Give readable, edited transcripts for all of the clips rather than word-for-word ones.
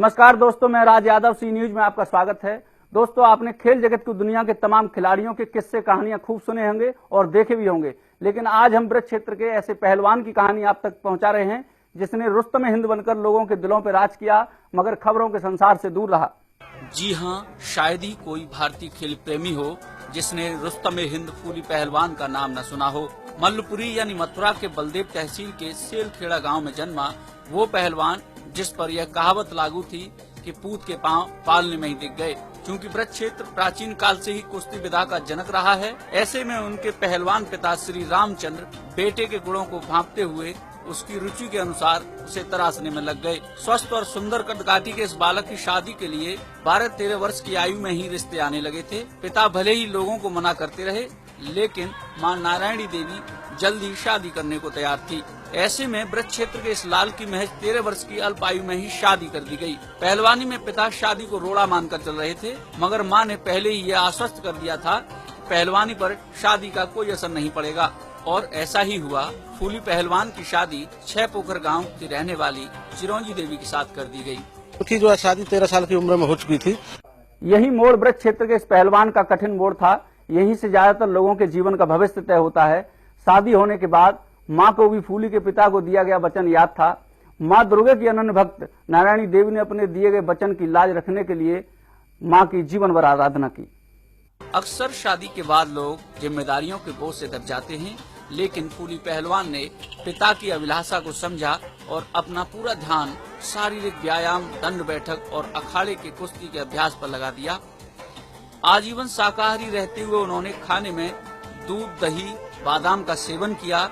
नमस्कार दोस्तों, मैं राज यादव, सी न्यूज में आपका स्वागत है। दोस्तों, आपने खेल जगत की दुनिया के तमाम खिलाड़ियों के किस्से कहानियां खूब सुने होंगे और देखे भी होंगे, लेकिन आज हम ब्रज क्षेत्र के ऐसे पहलवान की कहानी आप तक पहुंचा रहे हैं जिसने रुस्तम हिंद बनकर लोगों के दिलों पर राज किया, मगर खबरों के संसार से दूर रहा। जी हाँ, शायद ही कोई भारतीय खेल प्रेमी हो जिसने रुस्तम हिंद फूली पहलवान का नाम न सुना हो। मल्लपुरी यानी मथुरा के बलदेव तहसील के सेलखेड़ा गांव में जन्मा वो पहलवान जिस पर यह कहावत लागू थी कि पूत के पांव पालने में ही दिख गए। क्योंकि ब्रज क्षेत्र प्राचीन काल से ही कुश्ती विधा का जनक रहा है, ऐसे में उनके पहलवान पिता श्री रामचंद्र बेटे के गुणों को भांपते हुए उसकी रुचि के अनुसार उसे तराशने में लग गए। स्वस्थ और सुंदर कदकाठी के इस बालक की शादी के लिए 12-13 वर्ष की आयु में ही रिश्ते आने लगे थे। पिता भले ही लोगों को मना करते रहे, लेकिन मां नारायणी देवी जल्दी शादी करने को तैयार थी। ऐसे में ब्रज क्षेत्र के इस लाल की महज 13 वर्ष की अल्प आयु में ही शादी कर दी गई। पहलवानी में पिता शादी को रोड़ा मानकर चल रहे थे, मगर मां ने पहले ही यह आश्वस्त कर दिया था पहलवानी पर शादी का कोई असर नहीं पड़ेगा। और ऐसा ही हुआ। फूली पहलवान की शादी 6 पोखर गांव की रहने वाली चिरौंजी देवी के साथ कर दी गई। उनकी जो है शादी 13 साल की उम्र में हो चुकी थी। यही मोड़ ब्रज क्षेत्र के इस पहलवान का कठिन मोड़ था। यहीं से ज्यादातर लोगों के जीवन का भविष्य तय होता है। शादी होने के बाद मां को भी फूली के पिता को दिया गया वचन याद था। मां दुर्गा की अनन्य भक्त नारायणी देवी ने अपने दिए गए वचन की लाज रखने के लिए मां की जीवन भर आराधना की। अक्सर शादी के बाद लोग जिम्मेदारियों के बोझ से दब जाते हैं, लेकिन फूली पहलवान ने पिता की अभिलाषा को समझा और अपना पूरा ध्यान शारीरिक व्यायाम, दंड बैठक और अखाड़े के कुश्ती के अभ्यास पर लगा दिया। आजीवन शाकाहारी रहते हुए उन्होंने खाने में दूध, दही, बादाम का सेवन किया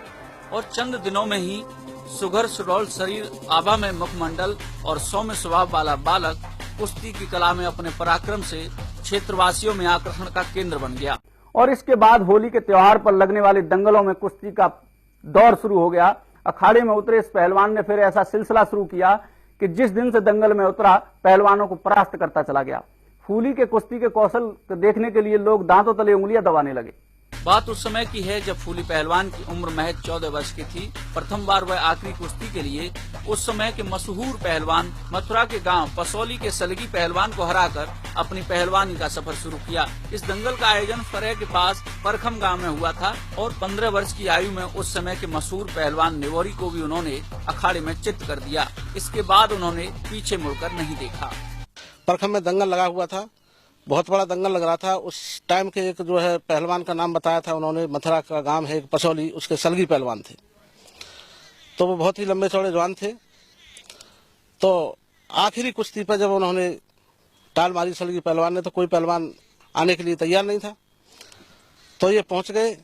और चंद दिनों में ही सुघर सुडौल शरीर, आभा में मुखमंडल और सौम्य स्वभाव वाला बालक कुश्ती की कला में अपने पराक्रम से क्षेत्रवासियों में आकर्षण का केंद्र बन गया। और इसके बाद होली के त्योहार पर लगने वाले दंगलों में कुश्ती का दौर शुरू हो गया। अखाड़े में उतरे इस पहलवान ने फिर ऐसा सिलसिला शुरू किया कि जिस दिन से दंगल में उतरा, पहलवानों को परास्त करता चला गया। फूली के कुश्ती के कौशल देखने के लिए लोग दांतों तले उंगलियां दबाने लगे। बात उस समय की है जब फूली पहलवान की उम्र महज 14 वर्ष की थी। प्रथम बार वह आखिरी कुश्ती के लिए उस समय के मशहूर पहलवान मथुरा के गांव पसौली के सलगी पहलवान को हराकर अपनी पहलवानी का सफर शुरू किया। इस दंगल का आयोजन फरह के पास परखम गांव में हुआ था और 15 वर्ष की आयु में उस समय के मशहूर पहलवान नेवोरी को भी उन्होंने अखाड़े में चित्त कर दिया। इसके बाद उन्होंने पीछे मुड़कर नहीं देखा। परखम में दंगल लगा हुआ था, बहुत बड़ा दंगल लग रहा था। उस टाइम के एक जो है पहलवान का नाम बताया था उन्होंने, मथुरा का गांव है एक पसौली, उसके सलगी पहलवान थे। तो वो बहुत ही लंबे चौड़े जवान थे। तो आखिरी कुश्ती पर जब उन्होंने टाल मारी सलगी पहलवान ने, तो कोई पहलवान आने के लिए तैयार नहीं था। तो ये पहुंच गए।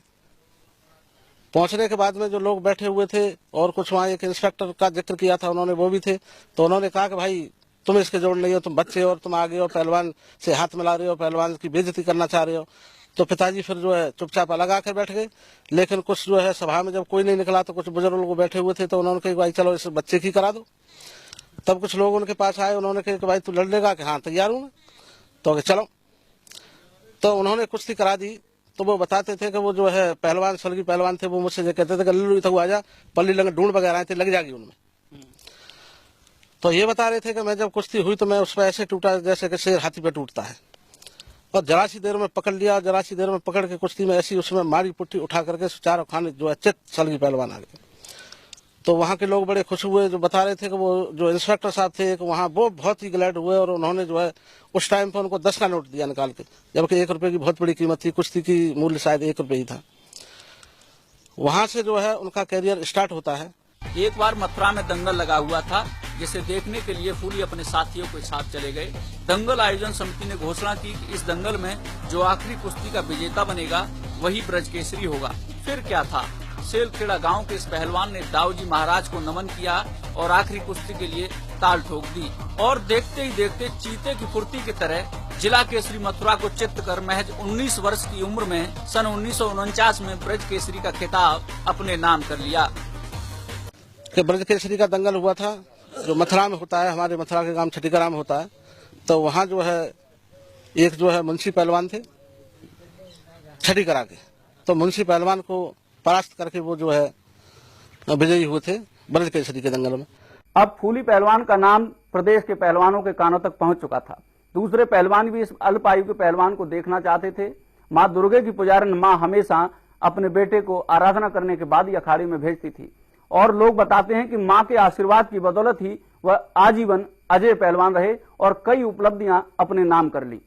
पहुंचने के बाद में जो लोग बैठे हुए थे और कुछ वहाँ एक इंस्पेक्टर का जिक्र किया था उन्होंने, वो भी थे। तो उन्होंने कहा कि भाई तुम इसके जोड़ नहीं हो, तुम बच्चे और तुम आगे हो, पहलवान से हाथ मिला रहे हो, पहलवान की बेइज्जती करना चाह रहे हो। तो पिताजी फिर जो है चुपचाप अलग आकर बैठ गए। लेकिन कुछ जो है सभा में जब कोई नहीं निकला तो कुछ बुजुर्ग लोग बैठे हुए थे, तो उन्होंने कहा भाई चलो इस बच्चे की करा दो। तब कुछ लोग उनके पास आए, उन्होंने कहा कि भाई तू लड़ लेगा? कि हाँ तैयार हूँ मैं। तो चलो। तो उन्होंने कुश्ती करा दी। तो वो बताते थे कि वो जो है पहलवान सलगी पहलवान थे, वो मुझसे कहते थे कि लल्लू तो आजा, पल्ली लंग ढूंढ वगैरह थे, लग जाएगी उनमें। तो ये बता रहे थे कि मैं जब कुश्ती हुई तो मैं उस पर ऐसे टूटा जैसे कि शेर हाथी पे टूटता है। और जरा सी देर में पकड़ लिया, जरा सी देर में पकड़ के कुश्ती में ऐसी उसमें मारी पुट्ठी उठा करके चारों खाने जो है चित सलगी पहलवान आ गए। तो वहाँ के लोग बड़े खुश हुए। जो बता रहे थे कि वो जो इंस्पेक्टर साहब थे एक वहाँ, वो बहुत ही ग्लैड हुए और उन्होंने जो है उस टाइम पर उनको 10 का नोट दिया निकाल के, जबकि 1 रुपये की बहुत बड़ी कीमत थी। कुश्ती की मूल्य शायद 1 रुपये ही था। वहाँ से जो है उनका कैरियर स्टार्ट होता है। एक बार मथुरा में दंगल लगा हुआ था, जिसे देखने के लिए फूली अपने साथियों के साथ चले गए। दंगल आयोजन समिति ने घोषणा की कि इस दंगल में जो आखिरी कुश्ती का विजेता बनेगा वही ब्रज केसरी होगा। फिर क्या था, सेलखेड़ा गांव के इस पहलवान ने दाऊजी महाराज को नमन किया और आखिरी कुश्ती के लिए ताल ठोक दी। और देखते ही देखते चीते की फुर्ती की तरह जिला केसरी मथुरा को चित्त कर महज 19 वर्ष की उम्र में सन 1949 में ब्रज केसरी का खिताब अपने नाम कर लिया। ब्रज केसरी का दंगल हुआ था जो मथुरा में होता है, हमारे मथुरा के गांव छठीकरा में होता है। तो वहाँ जो है एक जो है मुंशी पहलवान थे छठीकरा के, तो मुंशी पहलवान को परास्त करके वो जो है विजयी हुए थे ब्रज केसरी के दंगल में। अब फूली पहलवान का नाम प्रदेश के पहलवानों के कानों तक पहुंच चुका था। दूसरे पहलवान भी इस अल्प आयु के पहलवान को देखना चाहते थे। मां दुर्गे की पुजारन मां हमेशा अपने बेटे को आराधना करने के बाद ही अखाड़े में भेजती थी और लोग बताते हैं कि मां के आशीर्वाद की बदौलत ही वह आजीवन अजय पहलवान रहे और कई उपलब्धियां अपने नाम कर ली।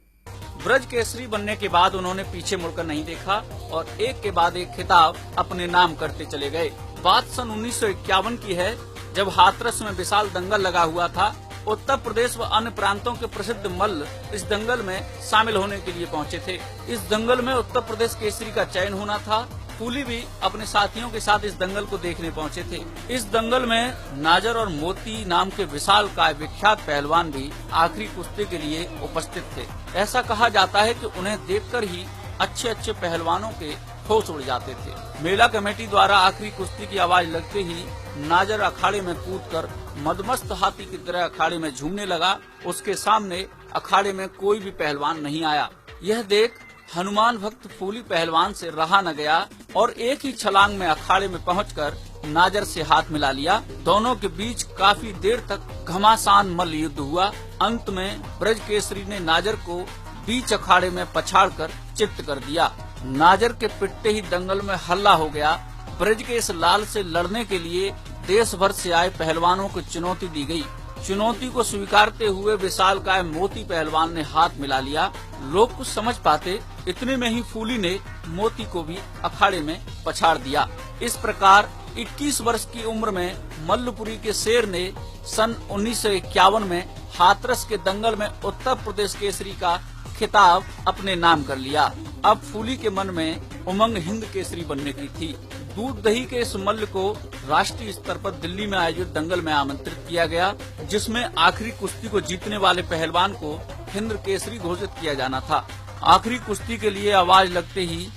ब्रज केसरी बनने के बाद उन्होंने पीछे मुड़कर नहीं देखा और एक के बाद एक खिताब अपने नाम करते चले गए। बात सन 1951 की है, जब हाथरस में विशाल दंगल लगा हुआ था। उत्तर प्रदेश व अन्य प्रांतों के प्रसिद्ध मल्ल इस दंगल में शामिल होने के लिए पहुंचे थे। इस दंगल में उत्तर प्रदेश केसरी का चयन होना था। फूली भी अपने साथियों के साथ इस दंगल को देखने पहुंचे थे। इस दंगल में नाजर और मोती नाम के विशालकाय विख्यात पहलवान भी आखिरी कुश्ती के लिए उपस्थित थे। ऐसा कहा जाता है कि उन्हें देखकर ही अच्छे अच्छे पहलवानों के होश उड़ जाते थे। मेला कमेटी द्वारा आखिरी कुश्ती की आवाज लगते ही नाजर अखाड़े में कूदकर मदमस्त हाथी की तरह अखाड़े में झूमने लगा। उसके सामने अखाड़े में कोई भी पहलवान नहीं आया। यह देख हनुमान भक्त फूली पहलवान से रहा न गया और एक ही छलांग में अखाड़े में पहुंचकर नाजर से हाथ मिला लिया। दोनों के बीच काफी देर तक घमासान मल्ल युद्ध हुआ। अंत में ब्रज केसरी ने नाजर को बीच अखाड़े में पछाड़कर चित्त कर दिया। नाजर के पिटते ही दंगल में हल्ला हो गया। ब्रज के इस लाल से लड़ने के लिए देश भर से आए पहलवानों को चुनौती दी गई। चुनौती को स्वीकारते हुए विशालकाय मोती पहलवान ने हाथ मिला लिया। लोग कुछ समझ पाते, इतने में ही फूली ने मोती को भी अखाड़े में पछाड़ दिया। इस प्रकार 21 वर्ष की उम्र में मल्लपुरी के शेर ने सन 1951 में हाथरस के दंगल में उत्तर प्रदेश केसरी का खिताब अपने नाम कर लिया। अब फूली के मन में उमंग हिंद केसरी बनने की थी। दूध दही के इस मल्ल को राष्ट्रीय स्तर पर दिल्ली में आयोजित दंगल में आमंत्रित किया गया, जिसमें आखिरी कुश्ती को जीतने वाले पहलवान को हिंद केसरी घोषित किया जाना था। आखिरी कुश्ती के लिए आवाज लगते ही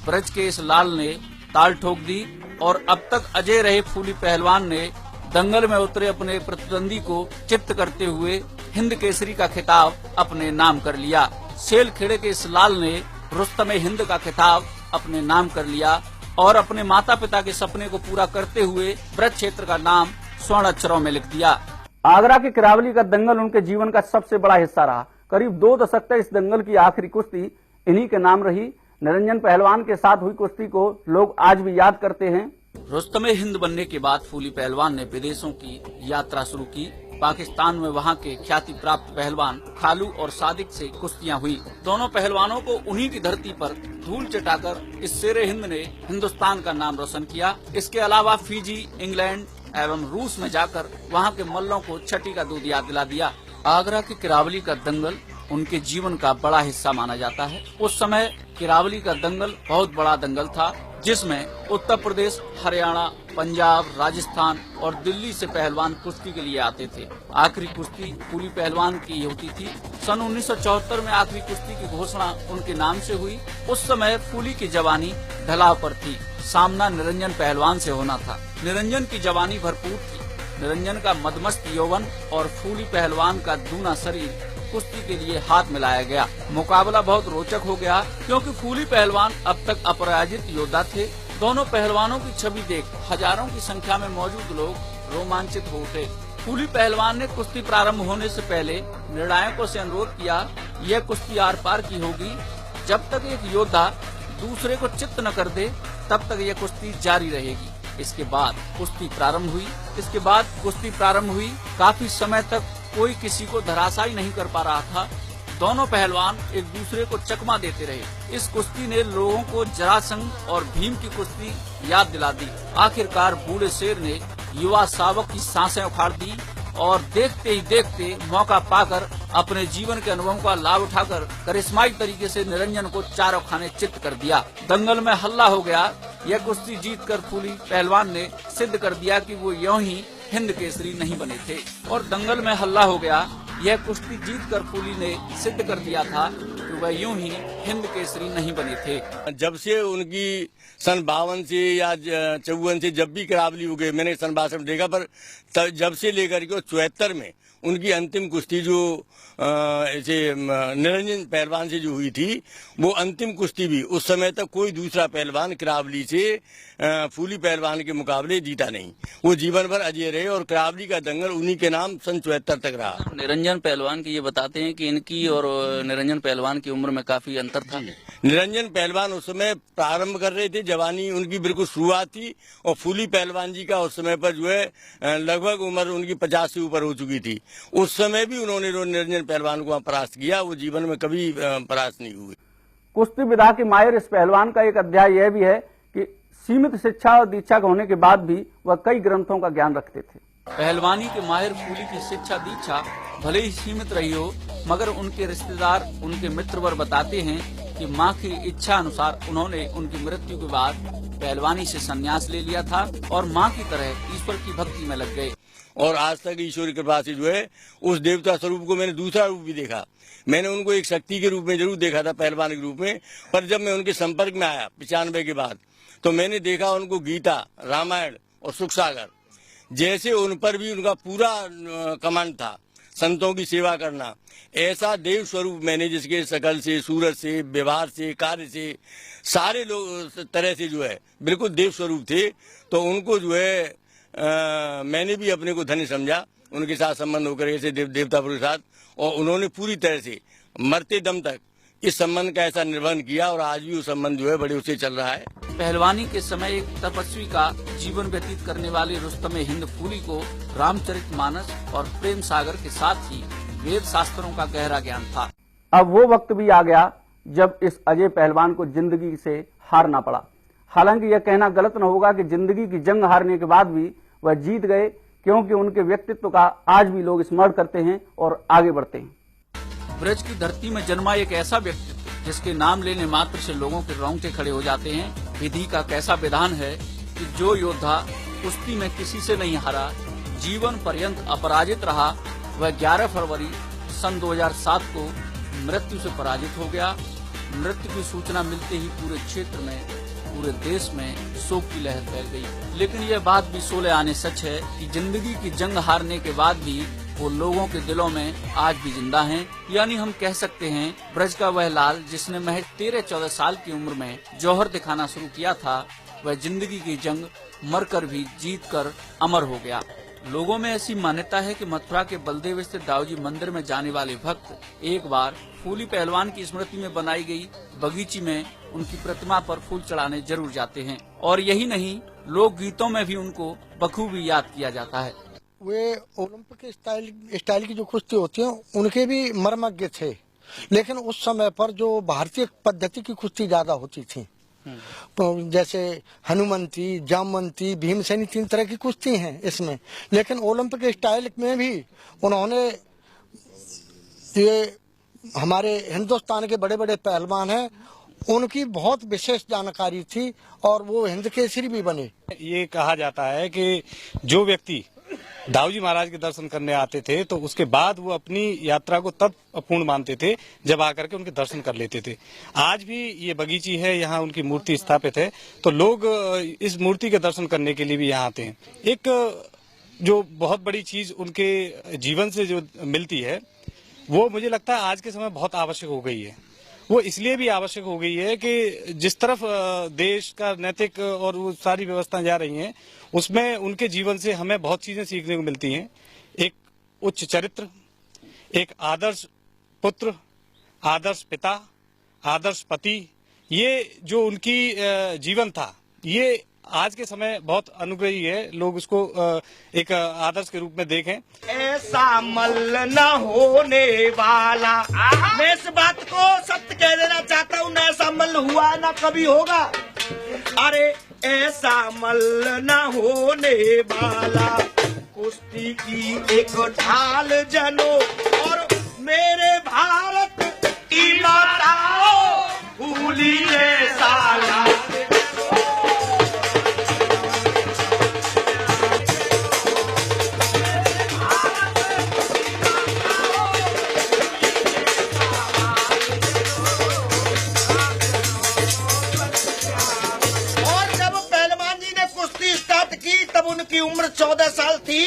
ब्रज के इस लाल ने ताल ठोक दी और अब तक अजय रहे फूली पहलवान ने दंगल में उतरे अपने प्रतिद्वंदी को चित्त करते हुए हिंद केसरी का खिताब अपने नाम कर लिया। सेल खेड़े के इस लाल ने रुस्तमे हिंद का खिताब अपने नाम कर लिया और अपने माता पिता के सपने को पूरा करते हुए ब्रज क्षेत्र का नाम स्वर्ण अक्षरों में लिख दिया। आगरा के किरावली का दंगल उनके जीवन का सबसे बड़ा हिस्सा रहा। करीब 2 दशक तक इस दंगल की आखिरी कुश्ती इन्हीं के नाम रही। निरंजन पहलवान के साथ हुई कुश्ती को लोग आज भी याद करते हैं। रुस्तमे हिंद बनने के बाद फूली पहलवान ने विदेशों की यात्रा शुरू की। पाकिस्तान में वहां के ख्याति प्राप्त पहलवान खालू और सादिक से कुश्तियां हुई। दोनों पहलवानों को उन्हीं की धरती पर धूल चटाकर इस शेरे हिंद ने हिंदुस्तान का नाम रोशन किया। इसके अलावा फिजी, इंग्लैंड एवं रूस में जाकर वहां के मल्लों को छठी का दूध याद दिला दिया। आगरा के किरावली का दंगल उनके जीवन का बड़ा हिस्सा माना जाता है। उस समय किरावली का दंगल बहुत बड़ा दंगल था, जिसमें उत्तर प्रदेश, हरियाणा, पंजाब, राजस्थान और दिल्ली से पहलवान कुश्ती के लिए आते थे। आखिरी कुश्ती फूली पहलवान की होती थी। सन 1974 में आखिरी कुश्ती की घोषणा उनके नाम से हुई। उस समय फूली की जवानी ढलाव पर थी। सामना निरंजन पहलवान से होना था। निरंजन की जवानी भरपूर थी। निरंजन का मदमस्त यौवन और फूली पहलवान का दूना शरीर कुश्ती के लिए हाथ मिलाया गया। मुकाबला बहुत रोचक हो गया, क्योंकि फूली पहलवान अब तक अपराजित योद्धा थे। दोनों पहलवानों की छवि देख हजारों की संख्या में मौजूद लोग रोमांचित हो उठे। फूली पहलवान ने कुश्ती प्रारंभ होने से पहले निर्णायकों से अनुरोध किया, यह कुश्ती आर पार की होगी। जब तक एक योद्धा दूसरे को चित्त न कर दे, तब तक यह कुश्ती जारी रहेगी। इसके बाद कुश्ती प्रारंभ हुई। काफी समय तक कोई किसी को धराशायी नहीं कर पा रहा था। दोनों पहलवान एक दूसरे को चकमा देते रहे। इस कुश्ती ने लोगों को जरासंध और भीम की कुश्ती याद दिला दी। आखिरकार बूढ़े शेर ने युवा शावक की सांसें उखाड़ दी और देखते ही देखते मौका पाकर अपने जीवन के अनुभव का लाभ उठाकर करिश्माई तरीके से निरंजन को चारों खाने चित्त कर दिया। दंगल में हल्ला हो गया। यह कुश्ती जीतकर फूली पहलवान ने सिद्ध कर दिया कि वो यूं ही हिंद केसरी नहीं बने थे। और दंगल में हल्ला हो गया। यह कुश्ती जीतकर फूली ने सिद्ध कर दिया था कि वह यूं ही हिंद केसरी नहीं बने थे। जब से उनकी सन 52 से या 54 से जब भी किरावली हो गए, मैंने सन 62 में देखा, पर जब से लेकर के 74 में उनकी अंतिम कुश्ती जो ऐसे निरंजन पहलवान से जो हुई थी, वो अंतिम कुश्ती भी उस समय तक कोई दूसरा पहलवान करावली से फूली पहलवान के मुकाबले जीता नहीं। वो जीवन भर अजय रहे और करावली का दंगल उन्हीं के नाम सन 74 तक रहा। निरंजन पहलवान की ये बताते हैं कि इनकी और निरंजन पहलवान की उम्र में काफी अंतर था। निरंजन पहलवान उस समय प्रारंभ कर रहे थे, जवानी उनकी बिल्कुल शुरुआत थी, और फूली पहलवान जी का उस समय पर जो है लगभग उम्र उनकी 50 से ऊपर हो चुकी थी। उस समय भी उन्होंने निरंजन पहलवान को परास्त किया, वो जीवन में कभी परास्त नहीं हुए। कुश्ती विधा के माहिर इस पहलवान का एक अध्याय यह भी है कि सीमित शिक्षा और दीक्षा होने के बाद भी वह कई ग्रंथों का ज्ञान रखते थे। पहलवानी के माहिर फूली की शिक्षा दीक्षा भले ही सीमित रही हो, मगर उनके रिश्तेदार, उनके मित्रवर बताते हैं कि मां की इच्छा अनुसार उन्होंने उनकी मृत्यु के बाद पहलवानी से संन्यास ले लिया था और मां की तरह ईश्वर की भक्ति में लग गए। और आज तक ईश्वर की कृपा से जो है उस देवता स्वरूप को मैंने दूसरा रूप भी देखा। मैंने उनको एक शक्ति के रूप में जरूर देखा था, पहलवान के रूप में, पर जब मैं उनके संपर्क में आया 95 के बाद, तो मैंने देखा उनको गीता, रामायण और सुख सागर जैसे उन पर भी उनका पूरा कमांड था, संतों की सेवा करना। ऐसा देव स्वरूप मैंने जिसके शकल से, सूरत से, व्यवहार से, कार्य से, सारे लोग तरह से जो है बिल्कुल देव स्वरूप थे। तो उनको जो है मैंने भी अपने को धन्य समझा उनके साथ संबंध होकर, ऐसे देवता पुरुष के साथ। और उन्होंने पूरी तरह से मरते दम तक इस संबंध का ऐसा निर्वहन किया, और आज भी वो संबंध जो है बड़े उससे चल रहा है। पहलवानी के समय एक तपस्वी का जीवन व्यतीत करने वाले रुस्तम हिंद फूली को रामचरितमानस और प्रेम सागर के साथ ही वेद शास्त्रों का गहरा ज्ञान था। अब वो वक्त भी आ गया जब इस अजय पहलवान को जिंदगी से हारना पड़ा। हालांकि यह कहना गलत न होगा कि जिंदगी की जंग हारने के बाद भी वह जीत गए, क्योंकि उनके व्यक्तित्व का आज भी लोग स्मरण करते हैं और आगे बढ़ते हैं। ब्रज की धरती में जन्मा एक ऐसा व्यक्तित्व जिसके नाम लेने मात्र से लोगों के रोंगटे खड़े हो जाते हैं। विधि का कैसा विधान है कि जो योद्धा कुश्ती में किसी से नहीं हारा, जीवन पर्यंत अपराजित रहा, वह 11 फरवरी सन 2007 को मृत्यु से पराजित हो गया। मृत्यु की सूचना मिलते ही पूरे क्षेत्र में, पूरे देश में शोक की लहर फैल गई। लेकिन यह बात भी 16 आने सच है कि जिंदगी की जंग हारने के बाद भी वो लोगों के दिलों में आज भी जिंदा हैं। यानी हम कह सकते हैं ब्रज का वह लाल जिसने महज 13-14 साल की उम्र में जौहर दिखाना शुरू किया था, वह जिंदगी की जंग मरकर भी जीत कर अमर हो गया। लोगों में ऐसी मान्यता है कि मथुरा के बलदेव स्थित दाऊजी मंदिर में जाने वाले भक्त एक बार फूली पहलवान की स्मृति में बनाई गई बगीची में उनकी प्रतिमा पर फूल चढ़ाने जरूर जाते हैं। और यही नहीं, लोक गीतों में भी उनको बखूबी याद किया जाता है। वे ओलंपिक स्टाइल की जो कुश्ती होती है उनके भी मर्मज्ञ थे, लेकिन उस समय पर जो भारतीय पद्धति की कुश्ती ज्यादा होती थी, तो जैसे हनुमंती, जामवंती, भीमसेनी, 3 तरह की कुश्ती हैं इसमें। लेकिन ओलंपिक स्टाइल में भी उन्होंने, ये हमारे हिंदुस्तान के बड़े बड़े पहलवान हैं, उनकी बहुत विशेष जानकारी थी और वो हिंद केसरी भी बने। ये कहा जाता है कि जो व्यक्ति दाऊजी महाराज के दर्शन करने आते थे तो उसके बाद वो अपनी यात्रा को तब पूर्ण मानते थे जब आकर के उनके दर्शन कर लेते थे। आज भी ये बगीची है, यहाँ उनकी मूर्ति स्थापित है, तो लोग इस मूर्ति के दर्शन करने के लिए भी यहाँ आते हैं। एक जो बहुत बड़ी चीज उनके जीवन से जो मिलती है वो मुझे लगता है आज के समय बहुत आवश्यक हो गई है। वो इसलिए भी आवश्यक हो गई है कि जिस तरफ देश का नैतिक और वो सारी व्यवस्थाएं जा रही हैं, उसमें उनके जीवन से हमें बहुत चीजें सीखने को मिलती हैं। एक उच्च चरित्र, एक आदर्श पुत्र, आदर्श पिता, आदर्श पति, ये जो उनकी जीवन था, ये आज के समय बहुत अनुग्रही है। लोग उसको एक आदर्श के रूप में देखें। ऐसा मल्ल न होने वाला, मैं इस बात को सत्य कह देना चाहता हूँ, न ऐसा मल्ल हुआ न कभी होगा। अरे ऐसा मल्ल न होने वाला, कुश्ती की एक ढाल जनो, और मेरे भारत की माताओं फूली जैसा लाल। उनकी उम्र 14 साल थी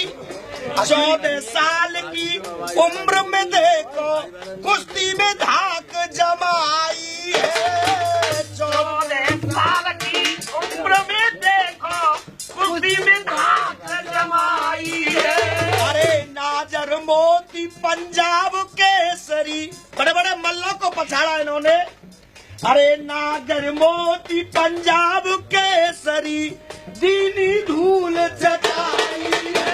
14 साल की उम्र में देखो कुश्ती में धाक जमाई है। 14 साल की उम्र में देखो कुश्ती में धाक जमाई है। अरे नाजर मोती पंजाब केसरी, बड़े बड़े मल्लों को पछाड़ा इन्होंने। अरे नागर मोती पंजाब केसरी दीनी धूल जताई है।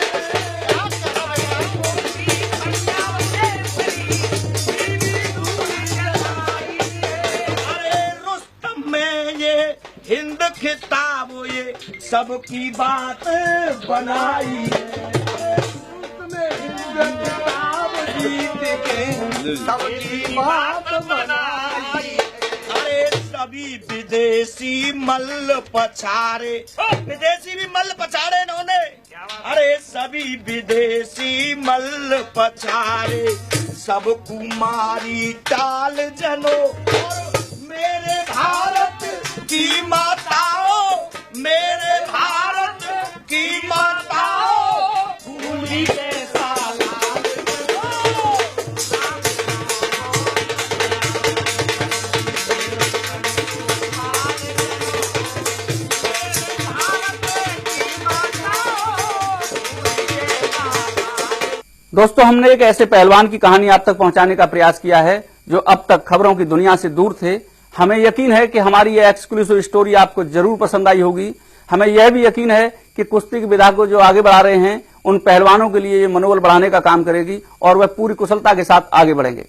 अरे रुस्तम में ये हिंद खिताब ये सबकी बात बनाई है। सबकी बात बनाई। अरे सभी विदेशी मल्ल पछाड़े, विदेशी भी मल्ल पछाड़े इन्होंने। अरे सभी विदेशी मल्ल पछाड़े, सब कुमारी टाल जनो। मेरे भारत की माताओं, मेरे भारत की माताओं, भूमि जैसा लाल जनो। दोस्तों, हमने एक ऐसे पहलवान की कहानी आप तक पहुंचाने का प्रयास किया है जो अब तक खबरों की दुनिया से दूर थे। हमें यकीन है कि हमारी यह एक्सक्लूसिव स्टोरी आपको जरूर पसंद आई होगी। हमें यह भी यकीन है कि कुश्ती की विधा को जो आगे बढ़ा रहे हैं उन पहलवानों के लिए ये मनोबल बढ़ाने का काम करेगी और वह पूरी कुशलता के साथ आगे बढ़ेंगे।